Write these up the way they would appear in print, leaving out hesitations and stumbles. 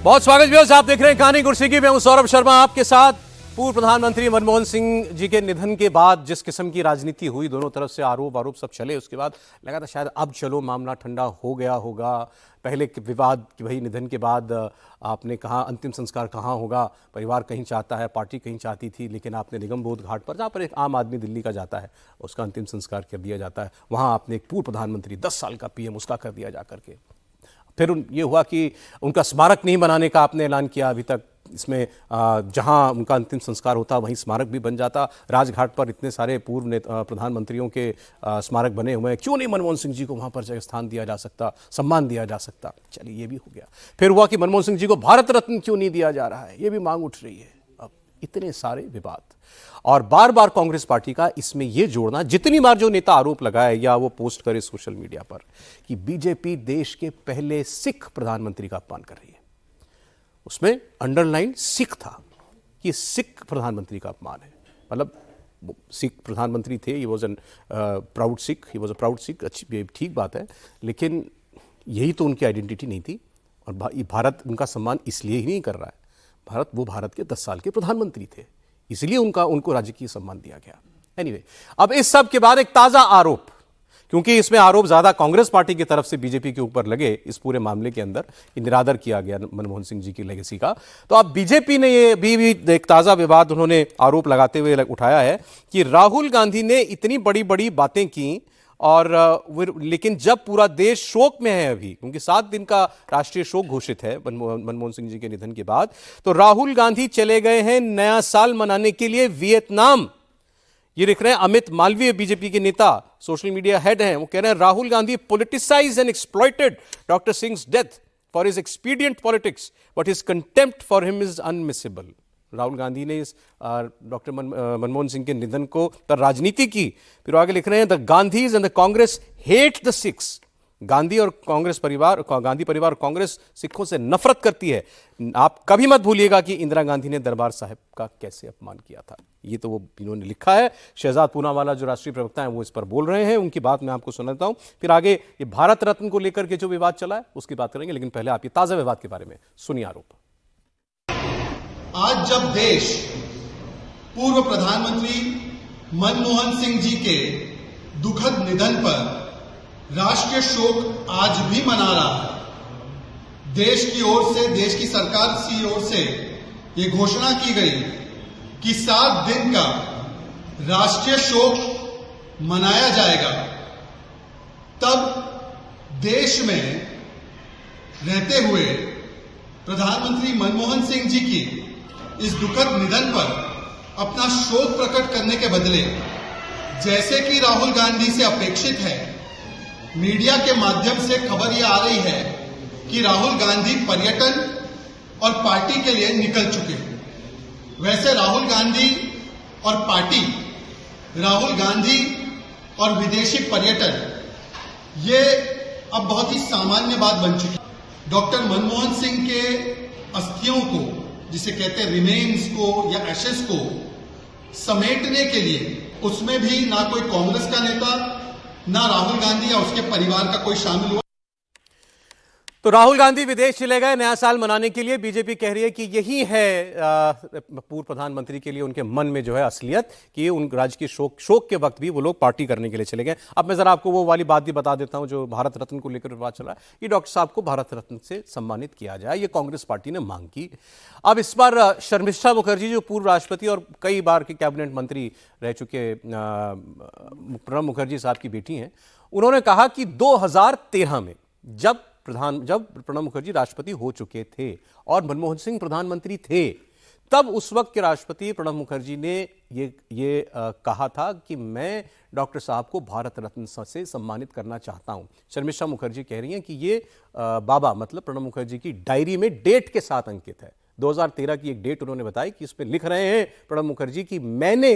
बहुत स्वागत व्यूअर्स, आप देख रहे हैं कहानी कुर्सी की। मैं हूं सौरभ शर्मा आपके साथ। पूर्व प्रधानमंत्री मनमोहन सिंह जी के निधन के बाद जिस किस्म की राजनीति हुई, दोनों तरफ से आरोप सब चले, उसके बाद लगा था शायद अब चलो मामला ठंडा हो गया होगा। पहले विवाद कि भाई निधन के बाद आपने कहा अंतिम संस्कार कहाँ होगा, परिवार कहीं चाहता है, पार्टी कहीं चाहती थी, लेकिन आपने निगम बोध घाट पर, जहाँ पर एक आम आदमी दिल्ली का जाता है उसका अंतिम संस्कार कर दिया जाता है, वहाँ आपने एक पूर्व प्रधानमंत्री 10 साल का पीएम उसका कर दिया जा करके। फिर ये हुआ कि उनका स्मारक नहीं बनाने का आपने ऐलान किया। अभी तक इसमें जहां उनका अंतिम संस्कार होता वहीं स्मारक भी बन जाता। राजघाट पर इतने सारे पूर्व प्रधानमंत्रियों के स्मारक बने हुए हैं, क्यों नहीं मनमोहन सिंह जी को वहां पर जगह स्थान दिया जा सकता, सम्मान दिया जा सकता। चलिए ये भी हो गया। फिर हुआ कि मनमोहन सिंह जी को भारत रत्न क्यों नहीं दिया जा रहा है, ये भी मांग उठ रही है। अब इतने सारे विवाद और बार बार कांग्रेस पार्टी का इसमें यह जोड़ना, जितनी बार जो नेता आरोप लगाए या वो पोस्ट करे सोशल मीडिया पर कि बीजेपी देश के पहले सिख प्रधानमंत्री का अपमान कर रही है, उसमें अंडरलाइन सिख था कि सिख प्रधानमंत्री का अपमान है। मतलब सिख प्रधानमंत्री थे, he was an proud Sikh, he was a proud Sikh, अच्छी ठीक बात है, लेकिन यही तो उनकी आइडेंटिटी नहीं थी। और भारत उनका सम्मान इसलिए ही नहीं कर रहा है, वो भारत के 10 साल के प्रधानमंत्री थे, इसलिए उनको राजकीय सम्मान दिया गया। एनीवे, अब इस सब के बाद एक ताजा आरोप, क्योंकि इसमें आरोप ज्यादा कांग्रेस पार्टी की तरफ से बीजेपी के ऊपर लगे इस पूरे मामले के अंदर, निरादर किया गया मनमोहन सिंह जी की लेगेसी का। तो अब बीजेपी ने ये भी एक ताजा विवाद उन्होंने आरोप लगाते हुए उठाया है कि राहुल गांधी ने इतनी बड़ी बड़ी बातें की और लेकिन जब पूरा देश शोक में है अभी, क्योंकि 7 दिन का राष्ट्रीय शोक घोषित है मनमोहन सिंह जी के निधन के बाद, तो राहुल गांधी चले गए हैं नया साल मनाने के लिए वियतनाम। ये लिख रहे हैं अमित मालवीय, बीजेपी के नेता, सोशल मीडिया हेड हैं। वो कह रहे हैं Rahul Gandhi politicise and exploited doctor Singh's death for his expedient politics, but his contempt for him is unmissable. Rahul Gandhi ने इस डॉक्टर मनमोहन सिंह के निधन को पर राजनीति की। फिर आगे लिख रहे हैं the Gandhi's and the Congress hate the Sikhs. Gandhi और कांग्रेस परिवार, गांधी परिवार और कांग्रेस सिखों से नफरत करती है। आप कभी मत भूलिएगा कि इंदिरा गांधी ने दरबार साहिब का कैसे अपमान किया था। ये तो वो इन्होंने लिखा है। शहजाद पूनावाला जो राष्ट्रीय प्रवक्ता हैं वो इस पर बोल रहे हैं, उनकी बात मैं आपको सुनाता हूं। फिर आगे ये भारत रत्न को लेकर के जो विवाद चला है उसकी बात करेंगे, लेकिन पहले आप ये ताजा विवाद के बारे में सुनिए आरोप। आज जब देश पूर्व प्रधानमंत्री मनमोहन सिंह जी के दुखद निधन पर राष्ट्रीय शोक आज भी मना रहा है, देश की ओर से, देश की सरकार की ओर से ये घोषणा की गई कि 7 दिन का राष्ट्रीय शोक मनाया जाएगा, तब देश में रहते हुए प्रधानमंत्री मनमोहन सिंह जी की इस दुखद निधन पर अपना शोक प्रकट करने के बदले, जैसे कि राहुल गांधी से अपेक्षित है, मीडिया के माध्यम से खबर यह आ रही है कि राहुल गांधी पर्यटन और पार्टी के लिए निकल चुके हैं। वैसे राहुल गांधी और पार्टी, राहुल गांधी और विदेशी पर्यटन, ये अब बहुत ही सामान्य बात बन चुकी है। डॉक्टर मनमोहन सिंह के अस्थियों को, जिसे कहते हैं रिमेन्स को या एशेस को समेटने के लिए, उसमें भी ना कोई कांग्रेस का नेता, ना राहुल गांधी या उसके परिवार का कोई शामिल हुआ। तो राहुल गांधी विदेश चले गए नया साल मनाने के लिए। बीजेपी कह रही है कि यही है पूर्व प्रधानमंत्री के लिए उनके मन में जो है असलियत, कि उन राज्य के शोक के वक्त भी वो लोग पार्टी करने के लिए चले गए। अब मैं जरा आपको वो वाली बात भी बता देता हूं जो भारत रत्न को लेकर विवाद चला है। कि डॉक्टर साहब को भारत रत्न से सम्मानित किया जाए, ये कांग्रेस पार्टी ने मांग की। अब इस बार शर्मिष्ठा मुखर्जी जो पूर्व राष्ट्रपति और कई बार के कैबिनेट मंत्री रह चुके प्रणब मुखर्जी साहब की बेटी हैं, उन्होंने कहा कि 2013 में जब प्रणब मुखर्जी राष्ट्रपति हो चुके थे और मनमोहन सिंह प्रधानमंत्री थे, तब उस वक्त के राष्ट्रपति प्रणब मुखर्जी ने ये कहा था कि मैं डॉक्टर साहब को भारत रत्न से सम्मानित करना चाहता हूं। शर्मिष्ठा मुखर्जी कह रही हैं कि ये बाबा मतलब प्रणब मुखर्जी की डायरी में डेट के साथ अंकित है। 2013 की एक डेट उन्होंने बताई कि इसमें लिख रहे हैं प्रणब मुखर्जी कि मैंने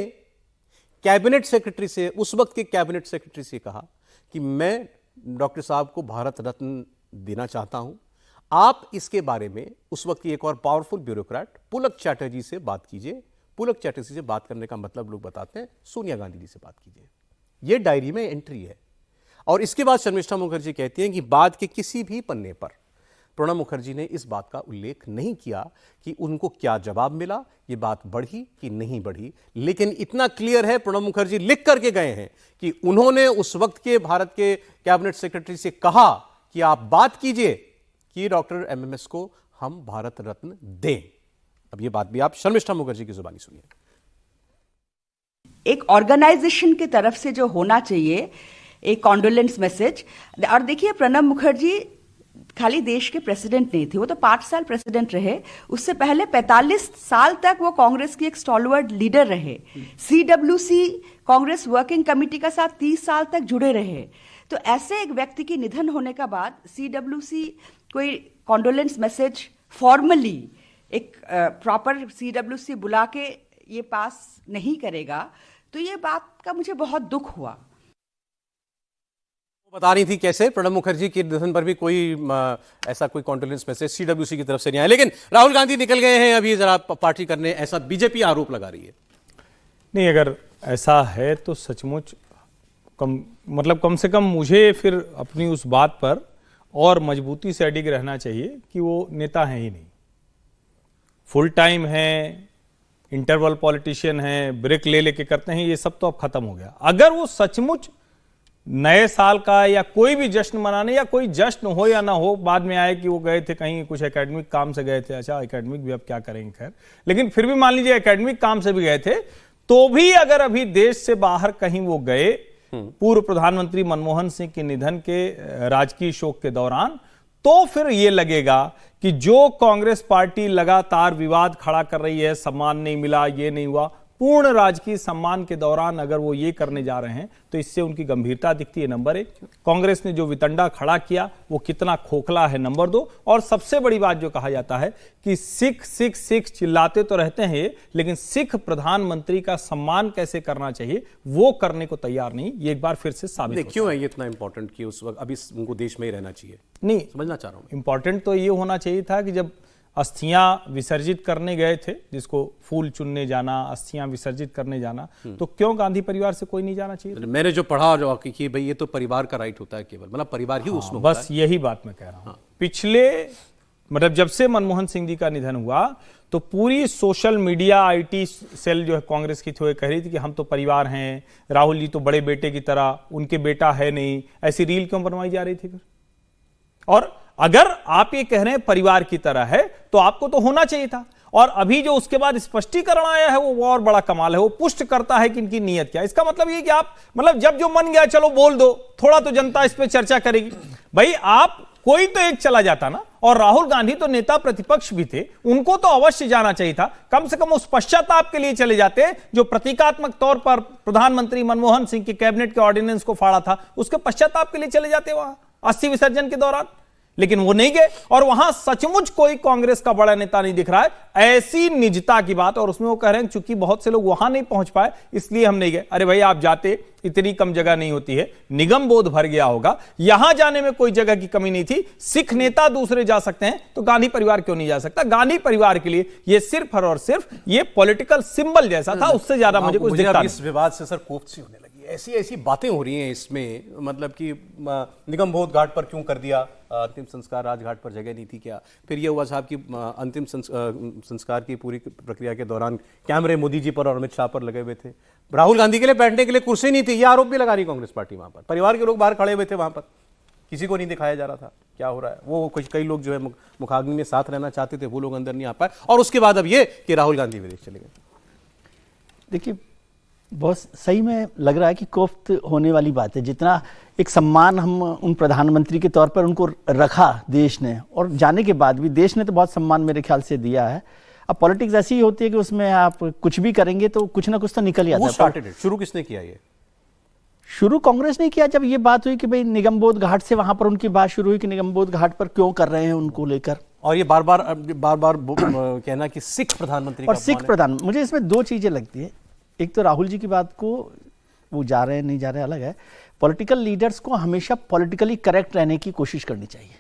कैबिनेट सेक्रेटरी से, उस वक्त के कैबिनेट सेक्रेटरी से कहा कि मैं डॉक्टर साहब को भारत रत्न देना चाहता हूं। आप इसके बारे में उस वक्त की एक और पावरफुल ब्यूरोक्रेट पुलक चैटर्जी से बात कीजिए। पुलक चैटर्जी से बात करने का मतलब लोग बताते हैं सोनिया गांधी जी से बात कीजिए। यह डायरी में एंट्री है। और इसके बाद शर्मिष्ठा मुखर्जी कहती हैं कि बाद के किसी भी पन्ने पर प्रणब मुखर्जी ने इस बात का उल्लेख नहीं किया कि उनको क्या जवाब मिला, ये बात बढ़ी कि नहीं बढ़ी। लेकिन इतना क्लियर है, प्रणब मुखर्जी लिख करके गए हैं कि उन्होंने उस वक्त के भारत के कैबिनेट सेक्रेटरी से कहा कि आप बात कीजिए कि डॉक्टर एमएमएस को हम भारत रत्न दें। अब ये बात भी आप शर्मिष्ठा मुखर्जी की जुबानी सुनिए। एक ऑर्गेनाइजेशन की तरफ से जो होना चाहिए एक कॉन्डोलेंस मैसेज। और देखिए, प्रणब मुखर्जी खाली देश के प्रेसिडेंट नहीं थे, वो तो 5 साल प्रेसिडेंट रहे। उससे पहले 45 साल तक वो कांग्रेस की एक स्टॉलवर्ड लीडर रहे। सीडब्ल्यूसी कांग्रेस वर्किंग कमेटी का साथ 30 साल तक जुड़े रहे। तो ऐसे एक व्यक्ति की निधन होने का बाद सीडब्ल्यूसी कोई कॉन्डोलेंस मैसेज फॉर्मली एक प्रॉपर सीडब्ल्यूसी बुला के ये पास नहीं करेगा, तो ये बात का मुझे बहुत दुख हुआ। बता रही थी कैसे प्रणब मुखर्जी के निधन पर भी कोई ऐसा कोई कॉन्डोलेंस मैसेज सीडब्ल्यूसी की तरफ से नहीं आया। लेकिन राहुल गांधी निकल गए हैं अभी जरा पार्टी करने, ऐसा बीजेपी आरोप लगा रही है। नहीं, अगर ऐसा है तो सचमुच कम से कम मुझे फिर अपनी उस बात पर और मजबूती से अडिग रहना चाहिए कि वो नेता हैं ही नहीं, फुल टाइम है, इंटरवल पॉलिटिशियन है, ब्रेक ले लेके करते हैं, ये सब तो अब खत्म हो गया। अगर वो सचमुच नए साल का या कोई भी जश्न मनाने, या कोई जश्न हो या ना हो, बाद में आए कि वो गए थे कहीं कुछ एकेडमिक काम से गए थे, अच्छा एकेडमिक भी अब क्या करेंगे, खैर, लेकिन फिर भी मान लीजिए एकेडमिक काम से भी गए थे, तो भी अगर अभी देश से बाहर कहीं वो गए पूर्व प्रधानमंत्री मनमोहन सिंह के निधन के राजकीय शोक के दौरान, तो फिर ये लगेगा कि जो कांग्रेस पार्टी लगातार विवाद खड़ा कर रही है, सम्मान नहीं मिला, ये नहीं हुआ, पूर्ण राजकीय सम्मान के दौरान अगर वो ये करने जा रहे हैं तो इससे उनकी गंभीरता दिखती है, नंबर 1। कांग्रेस ने जो वितंडा खड़ा किया वो कितना खोखला है, नंबर 2। और सबसे बड़ी बात जो कहा जाता है कि सिख सिख सिख चिल्लाते तो रहते हैं, लेकिन सिख प्रधानमंत्री का सम्मान कैसे करना चाहिए वो करने को तैयार नहीं। ये एक बार फिर से साबित होता है। क्यों है ये इतना इंपॉर्टेंट कि उस वक्त अभी उनको देश में ही रहना चाहिए? नहीं, समझना चाह रहा हूं। इंपॉर्टेंट तो ये होना चाहिए था कि जब अस्थियां विसर्जित करने गए थे, जिसको फूल चुनने जाना, अस्थियां विसर्जित करने जाना, तो क्यों गांधी परिवार से कोई नहीं जाना चाहिए? मैंने जो पढ़ा जो कि भाई ये तो परिवार का राइट होता है, केवल मतलब परिवार ही उसमें बस यही बात मैं कह रहा हूं। पिछले मतलब जब से मनमोहन सिंह जी का निधन हुआ तो पूरी सोशल मीडिया आईटी सेल जो है कांग्रेस की थी, वो कह रही थी कि हम तो परिवार हैं, राहुल जी तो बड़े बेटे की तरह, उनके बेटा है नहीं, ऐसी रील क्यों बनवाई जा रही थी फिर? और अगर आप ये कह रहे हैं परिवार की तरह है तो आपको तो होना चाहिए था। और अभी जो उसके बाद स्पष्टीकरण आया है वो और बड़ा कमाल है, वो पुष्ट करता है कि इनकी नीयत क्या है। इसका मतलब ये कि आप मतलब जब जो मन गया चलो बोल दो, थोड़ा तो जनता इस पे चर्चा करेगी। भाई आप कोई तो एक चला जाता ना, और राहुल गांधी तो नेता प्रतिपक्ष भी थे, उनको तो अवश्य जाना चाहिए था। कम से कम उस पश्चाताप के लिए चले जाते जो प्रतीकात्मक तौर पर प्रधानमंत्री मनमोहन सिंह के कैबिनेट के ऑर्डिनेंस को फाड़ा था, उसके पश्चाताप के लिए चले जाते वहां अस्थि विसर्जन के दौरान। लेकिन वो नहीं गए, और वहां सचमुच कोई कांग्रेस का बड़ा नेता नहीं दिख रहा है। ऐसी निजता की बात, और उसमें वो कह रहे हैं चूंकि बहुत से लोग वहां नहीं पहुंच पाए इसलिए हम नहीं गए। अरे भाई आप जाते, इतनी कम जगह नहीं होती है, निगम बोध भर गया होगा, यहां जाने में कोई जगह की कमी नहीं थी। सिख नेता दूसरे जा सकते हैं तो गांधी परिवार क्यों नहीं जा सकता? गांधी परिवार के लिए ये सिर्फ और सिर्फ ये पॉलिटिकल सिंबल जैसा था, उससे ज्यादा मुझे कुछ दिखता नहीं। इस विवाद से सर कोफ्त सी होने लगी, ऐसी ऐसी बातें हो रही हैं इसमें, मतलब कि निगम बोध घाट पर क्यों कर दिया, अंतिम संस्कार राजघाट पर जगह नहीं थी क्या? फिर ये हुआ साहब कि अंतिम संस्कार की पूरी प्रक्रिया के दौरान कैमरे मोदी जी पर और अमित शाह पर लगे हुए थे, राहुल गांधी के लिए बैठने के लिए कुर्सी नहीं थी, ये आरोप भी लगा रही कांग्रेस पार्टी। वहां पर परिवार के लोग बाहर खड़े हुए थे, वहां पर किसी को नहीं दिखाया जा रहा था क्या हो रहा है। वो कुछ कई लोग जो है मुखाग्नि में साथ रहना चाहते थे, वो लोग अंदर नहीं आ पाए, और उसके बाद अब ये कि राहुल गांधी विदेश चले गए। देखिए, बहुत सही में लग रहा है कि कोफ्त होने वाली बात है। जितना एक सम्मान हम उन प्रधानमंत्री के तौर पर उनको रखा देश ने, और जाने के बाद भी देश ने तो बहुत सम्मान मेरे ख्याल से दिया है। अब पॉलिटिक्स ऐसी ही होती है कि उसमें आप कुछ भी करेंगे तो कुछ ना कुछ तो निकल ही आता है। शुरू किसने किया ये? शुरू कांग्रेस ने किया। जब ये बात हुई कि भाई निगमबोध घाट से, वहां पर उनकी बात शुरू हुई कि निगमबोध घाट पर क्यों कर रहे हैं उनको लेकर, और ये बार बार कहना कि सिख प्रधानमंत्री और सिख प्रधान, मुझे इसमें दो चीजें लगती है। एक तो राहुल जी की बात को वो जा रहे हैं नहीं जा रहे अलग है, पॉलिटिकल लीडर्स को हमेशा पॉलिटिकली करेक्ट रहने की कोशिश करनी चाहिए।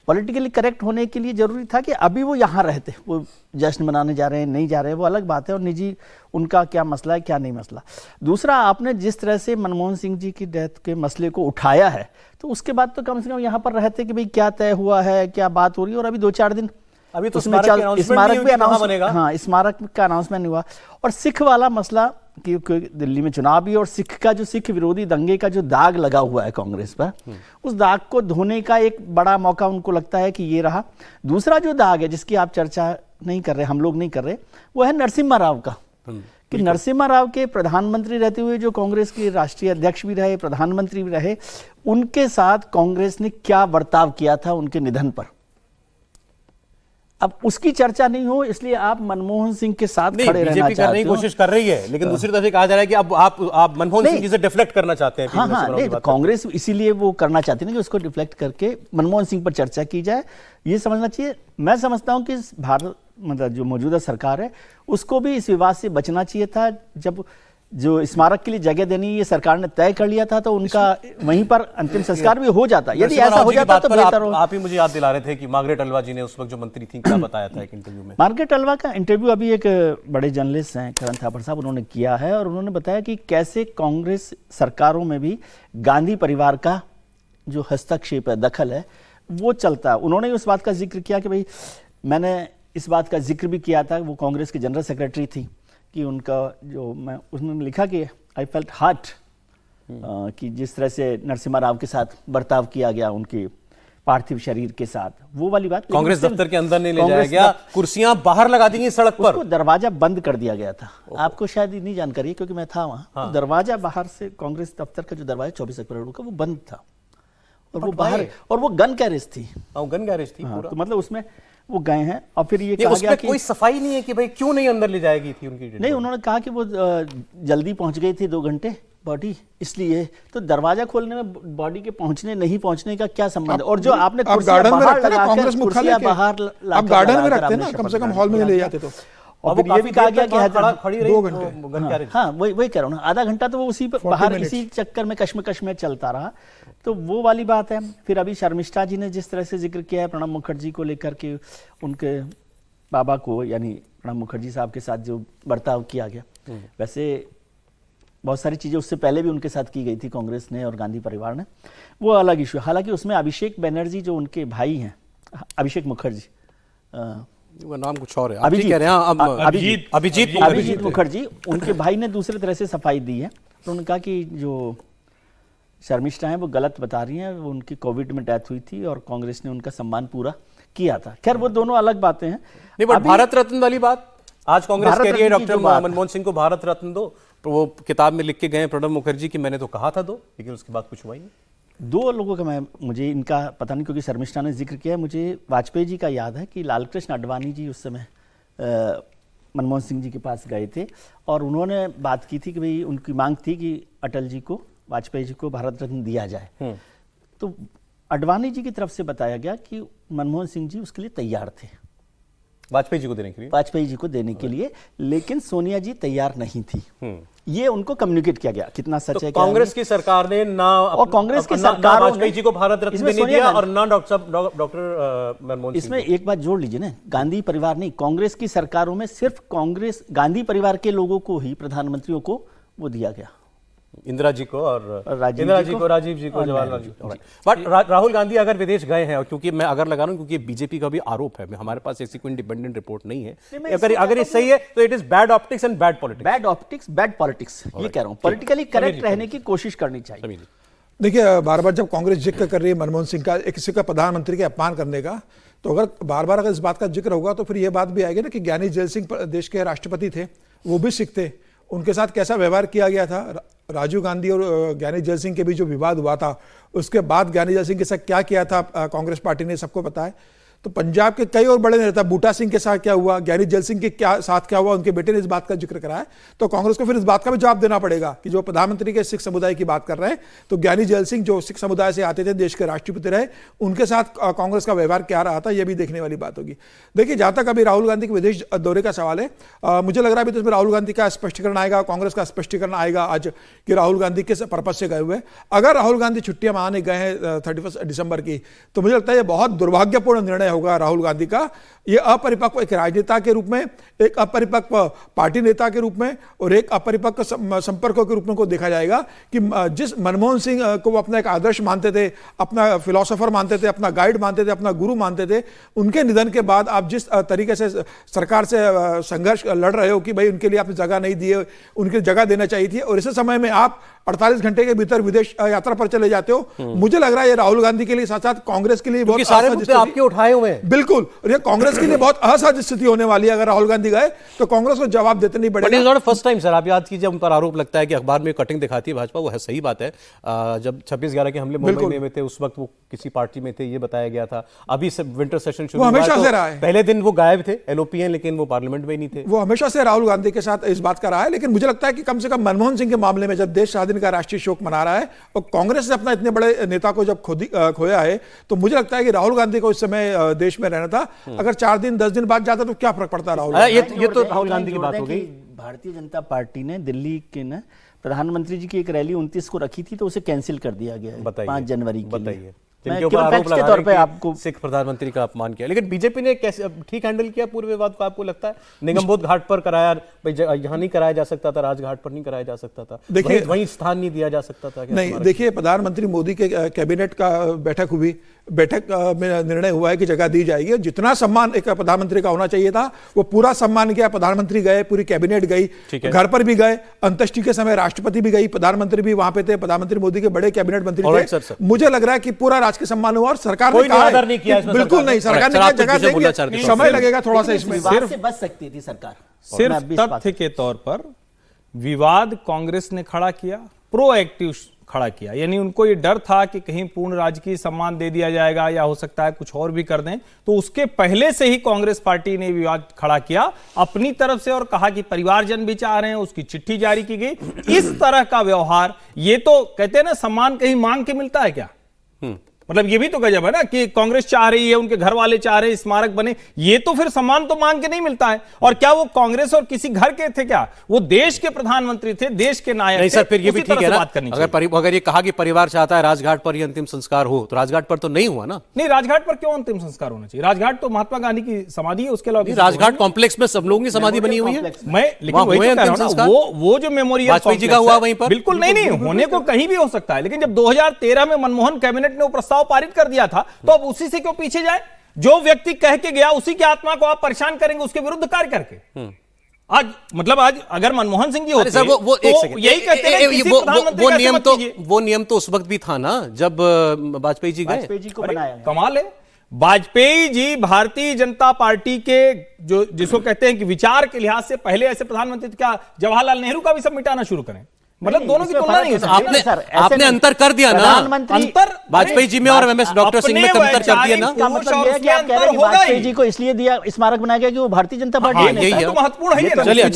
पॉलिटिकली करेक्ट होने के लिए जरूरी था कि अभी वो यहाँ रहते, वो जश्न मनाने जा रहे हैं नहीं जा रहे हैं वो अलग बात है, और निजी उनका क्या मसला है क्या नहीं मसला। दूसरा, आपने जिस तरह से मनमोहन सिंह जी की डेथ के मसले को उठाया है, तो उसके बाद तो कम से कम यहाँ पर रहते कि भाई क्या तय हुआ है, क्या बात हो रही है। और अभी 2-4 दिन अभी तो उसमें स्मारक भी बनेगा, हाँ स्मारक का अनाउंसमेंट नहीं हुआ। और सिख वाला मसला, क्योंकि दिल्ली में चुनाव भी, और सिख का जो सिख विरोधी दंगे का जो दाग लगा हुआ है कांग्रेस पर, उस दाग को धोने का एक बड़ा मौका उनको लगता है कि ये रहा। दूसरा जो दाग है जिसकी आप चर्चा नहीं कर रहे, हम लोग नहीं कर रहे, वो है नरसिम्हा राव का, कि नरसिम्हा राव के प्रधानमंत्री रहते हुए जो कांग्रेस के राष्ट्रीय अध्यक्ष भी रहे, प्रधानमंत्री भी रहे, उनके साथ कांग्रेस ने क्या बर्ताव किया था उनके निधन पर। अब उसकी चर्चा नहीं हो, इसलिए आप मनमोहन सिंह के साथ खड़े रहना चाहते हो। बीजेपी करने की कोशिश कर रही है, लेकिन दूसरी तरफ कहा जा रहा है कि अब आप मनमोहन सिंह जी से डिफ्लेक्ट करना चाहते हैं। हाँ, नहीं, कांग्रेस इसीलिए वो करना चाहती है कि उसको डिफ्लेक्ट करके मनमोहन सिंह पर चर्चा की जाए, ये समझना चाहिए। मैं समझता हूं कि भारत, मतलब जो मौजूदा सरकार है, उसको भी इस विवाद से बचना चाहिए था। जब जो स्मारक के लिए जगह देनी ये सरकार ने तय कर लिया था, तो उनका वहीं पर अंतिम संस्कार भी हो जाता। यदि ऐसा हो जाता तो बेहतर हो। आप ही मुझे याद दिला रहे थे कि मार्गरेट अल्वा जी ने उस वक्त जो मंत्री थी क्या बताया था एक इंटरव्यू में। मार्गरेट अल्वा का इंटरव्यू अभी एक बड़े जर्नलिस्ट हैं करण थापर साहब, उन्होंने किया है, और उन्होंने बताया कि कैसे कांग्रेस सरकारों में भी गांधी परिवार का जो हस्तक्षेप है, दखल है, वो चलता है। उन्होंने उस बात का जिक्र किया कि भाई, मैंने इस बात का जिक्र भी किया था, वो कांग्रेस की जनरल सेक्रेटरी थी, कि उनका जो उन्होंने लिखा कि आई फेल्ट हार्ट, कि जिस तरह से नरसिम्हा राव के साथ बर्ताव किया गया उनके पार्थिव शरीर के साथ, वो वाली बात कांग्रेस दफ्तर के अंदर नहीं ले जाया गया, कुर्सियां बाहर लगा दी गई सड़क पर, दरवाजा बंद कर दिया गया था। आपको शायद नहीं जानकारी है क्योंकि मैं था वहां। हाँ। तो दरवाजा बाहर से, कांग्रेस दफ्तर का जो दरवाजा 24 अप्रैल का, वो बंद था, और वो बाहर, और वो गन गैरेज थी। गन गैरेज थी पूरा। तो मतलब उसमें वो गए हैं, और फिर ये कहा गया कि कोई सफाई नहीं है कि भाई क्यों नहीं अंदर ले जाएगी थी उनकी। नहीं, उन्होंने कहा कि वो जल्दी पहुंच गई थी 2 घंटे बॉडी, इसलिए तो दरवाजा खोलने में बॉडी के पहुंचने नहीं पहुंचने का क्या संबंध है। और जो आपने गार्डन में रखते ना कांग्रेस मुख्यालय के, आप गार्डन में रखते ना, कम से कम हॉल में ले जाते तो। और फिर ये भी कहा गया कि खड़ी 2 घंटे, हाँ वही कह रहा हूँ ना, आधा घंटा तो वो उसी पर बाहर इसी चक्कर में कश्मकश में चलता रहा, तो वो वाली बात है। फिर अभी शर्मिष्ठा जी ने जिस तरह से जिक्र किया है प्रणब मुखर्जी को लेकर के, उनके बाबा को, यानी प्रणब मुखर्जी साहब के साथ जो बर्ताव किया गया, वैसे बहुत सारी चीजें उससे पहले भी उनके साथ की गई थी कांग्रेस ने और गांधी परिवार ने, वो अलग इशू। हालांकि उसमें अभिषेक बनर्जी जो उनके भाई हैं, अभिषेक मुखर्जी, नाम कुछ और है, अभिजीत मुखर्जी, उनके भाई ने दूसरे तरह से सफाई दी है। तो उन्होंने कहा कि जो शर्मिष्ठा हैं वो गलत बता रही हैं, वो उनकी कोविड में डेथ हुई थी और कांग्रेस ने उनका सम्मान पूरा किया था। खैर वो दोनों अलग बातें हैं। नहीं, बट भारत रत्न वाली बात, आज कांग्रेस कह रही है डॉक्टर मनमोहन सिंह को भारत रत्न दो, तो वो किताब में लिख के गए प्रणब मुखर्जी की, मैंने तो कहा था दो, लेकिन उसके बाद कुछ हुआ ही नहीं। 2 लोगों का मुझे इनका पता नहीं, क्योंकि शर्मिष्ठा ने जिक्र किया है। मुझे वाजपेयी जी का याद है कि लालकृष्ण आडवाणी जी उस समय मनमोहन सिंह जी के पास गए थे, और उन्होंने बात की थी कि भाई उनकी मांग थी कि अटल जी को, वाजपेयी जी को भारत रत्न दिया जाए। तो आडवाणी जी की तरफ से बताया गया कि मनमोहन सिंह जी उसके लिए तैयार थे, वाजपेयी जी को देने के लिए, वाजपेयी जी को देने के लिए, लेकिन सोनिया जी तैयार नहीं थी। ये उनको कम्युनिकेट किया गया। कितना सच है, कांग्रेस की सरकार ने ना, और कांग्रेस की सरकार वाजपेयी जी को भारत रत्न भी नहीं दिया, और ना डॉक्टर मनमोहन सिंह। इसमें एक बात जोड़ लीजिए ना, गांधी परिवार नहीं, कांग्रेस की सरकारों में सिर्फ कांग्रेस, गांधी परिवार के लोगों को ही, प्रधानमंत्रियों को वो दिया गया, इंदिरा जी को और इंदिरा जी को, राजीव जी को, जवाहरलाल जी को। बट राहुल गांधी अगर विदेश गए हैं, और क्योंकि मैं अगर लगा रहा हूं क्योंकि बीजेपी का भी आरोप है, हमारे पास ऐसी कोई इंडिपेंडेंट रिपोर्ट नहीं है, अगर ये सही है तो it is bad optics and bad politics. Bad optics, bad politics, ये कह रहा हूं। पॉलिटिकली करेक्ट रहने की कोशिश करनी चाहिए। देखिए, बार बार जब कांग्रेस जिक्र कर रही है मनमोहन सिंह का, किसी का प्रधानमंत्री के अपमान करने का, तो अगर बार बार अगर इस बात का जिक्र होगा तो फिर यह बात भी आएगी ना कि ज्ञानी जैल सिंह देश के राष्ट्रपति थे, वो भी सिख थे, उनके साथ कैसा व्यवहार किया गया था। राजीव गांधी और ज्ञानी जैल सिंह के बीच जो विवाद हुआ था, उसके बाद ज्ञानी जैल सिंह के साथ क्या किया था कांग्रेस पार्टी ने, सबको पता है। तो पंजाब के कई और बड़े नेता, बूटा सिंह के साथ क्या हुआ, ज्ञानी जैल सिंह के साथ क्या हुआ, उनके बेटे ने इस बात का जिक्र करा है। तो कांग्रेस को फिर इस बात का भी जवाब देना पड़ेगा कि जो प्रधानमंत्री के सिख समुदाय की बात कर रहे हैं, तो ज्ञानी जैल सिंह जो सिख समुदाय से आते थे, देश के राष्ट्रपति रहे, उनके साथ कांग्रेस का व्यवहार क्या रहा था, यह भी देखने वाली बात होगी। देखिए, जहां तक अभी राहुल गांधी के विदेश दौरे का सवाल है, मुझे लग रहा है अभी तो इसमें राहुल गांधी का स्पष्टीकरण आएगा, कांग्रेस का स्पष्टीकरण आएगा आज कि राहुल गांधी किस पर्पज से गए हुए। अगर राहुल गांधी छुट्टियां मनाने गए हैं 31 दिसंबर की, तो मुझे लगता है यह बहुत दुर्भाग्यपूर्ण निर्णय होगा राहुल गांधी का। यह अपरिपक्व एक राजनेता के रूप में, एक अपरिपक्व पार्टी नेता के रूप में और एक अपरिपक्व संपर्कों के रूप में को देखा जाएगा कि जिस मनमोहन सिंह को वो अपना एक आदर्श मानते थे, अपना फिलोसोफर मानते थे, अपना गाइड मानते थे, अपना गुरु मानते थे, उनके निधन के बाद आप जिस तरीके से सरकार से संघर्ष लड़ रहे हो कि भाई उनके लिए आपने जगह नहीं दी है, उनकी जगह देना चाहिए थी, और इस समय में आप 48 घंटे के भीतर विदेश यात्रा पर चले जाते हो। मुझे लग रहा है ये राहुल गांधी के लिए, साथ साथ कांग्रेस के लिए बहुत सारे मुद्दे आपके उठाए हुए हैं। बिल्कुल, और ये कांग्रेस के लिए बहुत असहज स्थिति होने वाली है। अगर राहुल गांधी गए तो कांग्रेस को जवाब देते नहीं पड़ेगा। But is not first time sir, आप याद कीजिए, उन पर आरोप लगता है कि अखबार में कटिंग दिखाती है भाजपा, वो है, सही बात है। जब 26/11 के हमले मुंबई में थे, उस वक्त वो किसी पार्टी में थे, ये बताया गया था। अभी विंटर सेशन शुरू हुआ, हमेशा से रहा है। पहले दिन वो गायब थे, एलओपी हैं, लेकिन वो पार्लियामेंट में नहीं थे। वो हमेशा से राहुल गांधी के साथ इस बात का रहा है। लेकिन मुझे लगता है कि कम से कम मनमोहन सिंह के मामले में, जब देश स्वाधीन का राष्ट्रीय शोक मना रहा है और कांग्रेस ने अपना इतने बड़े नेता को जब खोया है, तो मुझे लगता है कि राहुल गांधी को इस समय देश में रहना था। अगर 4 दिन 10 दिन बाद जाता तो क्या फर्क पड़ता राहुल? ये तो राहुल गांधी की बात हो गई। भारतीय जनता पार्टी ने दिल्ली के न प्रधानमंत्री जी की एक रैली 29 को रखी थी, तो उसे कैंसिल कर दिया गया है 5 जनवरी के लिए। जिनके ऊपर आरोप लगा रहे हैं कि सिख प्रधानमंत्री का अपमान किया, लेकिन बीजेपी ने कैसे ठीक हैंडल किया पूरे विवाद को, आपको लगता है? निगमबोध घाट पर कराया, यहाँ नहीं कराया जा सकता था, राजघाट पर नहीं कराया जा सकता था, देखिए वहीं स्थान नहीं दिया जा सकता था? नहीं, देखिए, प्रधानमंत्री मोदी के कैबिनेट का बैठक हुई, बैठक में निर्णय हुआ है कि जगह दी जाएगी। जितना सम्मान एक प्रधानमंत्री का होना चाहिए था, वो पूरा सम्मान किया। प्रधानमंत्री गए, पूरी कैबिनेट गई, घर पर भी गए, अंत्येष्टि के समय राष्ट्रपति भी गई, प्रधानमंत्री भी वहां पे थे, प्रधानमंत्री मोदी के बड़े कैबिनेट मंत्री थे। मुझे लग रहा है कि पूरा राजकीय सम्मान हुआ और सरकार ने आदर नहीं किया, बिल्कुल नहीं, सरकार ने जगह देंगे, समय लगेगा थोड़ा सा, इसमें सिर्फ बच सकती थी सरकार। सिर्फ तथ्य के तौर पर विवाद कांग्रेस ने खड़ा किया, प्रोएक्टिव खड़ा किया, यानी उनको ये डर था कि कहीं पूर्ण राजकीय सम्मान दे दिया जाएगा या हो सकता है कुछ और भी कर दें, तो उसके पहले से ही कांग्रेस पार्टी ने विवाद खड़ा किया अपनी तरफ से और कहा कि परिवारजन भी चाह रहे हैं, उसकी चिट्ठी जारी की गई। इस तरह का व्यवहार, ये तो कहते हैं ना, सम्मान कहीं मांग के मिलता है क्या? मतलब ये भी तो गजब है ना कि कांग्रेस चाह रही है, उनके घर वाले चाह रहे हैं स्मारक बने, ये तो फिर सम्मान तो मांग के नहीं मिलता है। और क्या वो कांग्रेस और किसी घर के थे क्या? वो देश के प्रधानमंत्री थे, देश के नायक नहीं थे। सर, फिर ये भी ठीक है ना, अगर ये कहा कि परिवार चाहता है राजघाट पर ही अंतिम संस्कार हो, तो राजघाट पर तो नहीं हुआ ना? नहीं, राजघाट पर क्यों अंतिम संस्कार होना चाहिए? राजघाट तो महात्मा गांधी की समाधि है, उसके अलावा राजघाट कॉम्प्लेक्स में सब लोगों की समाधि बनी हुई है। मैं लेकिन वही तो कह रहा हूं ना, वो जो मेमोरियल वाजपेयी जी का हुआ वहीं पर, बिल्कुल नहीं, होने को कहीं भी हो सकता है, लेकिन जब 2013 में मनमोहन कैबिनेट ने वो प्रस्ताव पारित कर दिया था, तो अब उसी से क्यों पीछे जाए? जो व्यक्ति कह के गया, उसी की आत्मा को आप परेशान करेंगे उसके विरुद्ध कार्य करके। आज मतलब आज अगर मनमोहन सिंह जी होते सर, वो तो यही कहते हैं किसी प्रधानमंत्री का नियम तो वो नियम तो उस वक्त भी था ना जब वाजपेयी जी गए। वाजपेयी जी को बनाया कमाल है, वाजपेयी जी भारतीय जनता पार्टी के जो जिसको कहते हैं कि विचार के लिहाज से पहले ऐसे प्रधानमंत्री, क्या जवाहरलाल नेहरू का भी सब मिटाना शुरू करें? मतलब दोनों की तुलना नहीं हो सकती। आपने अंतर कर दिया ना, अंतर वाजपेयी जी में और एमएस डॉक्टर सिंह में अंतर कर दिया ना। इसका मतलब ये है कि आप कह रहे हैं कि वाजपेयी जी को इसलिए दिया स्मारक बनाया गया कि वो भारतीय जनता पार्टी महत्वपूर्ण है। चलिए,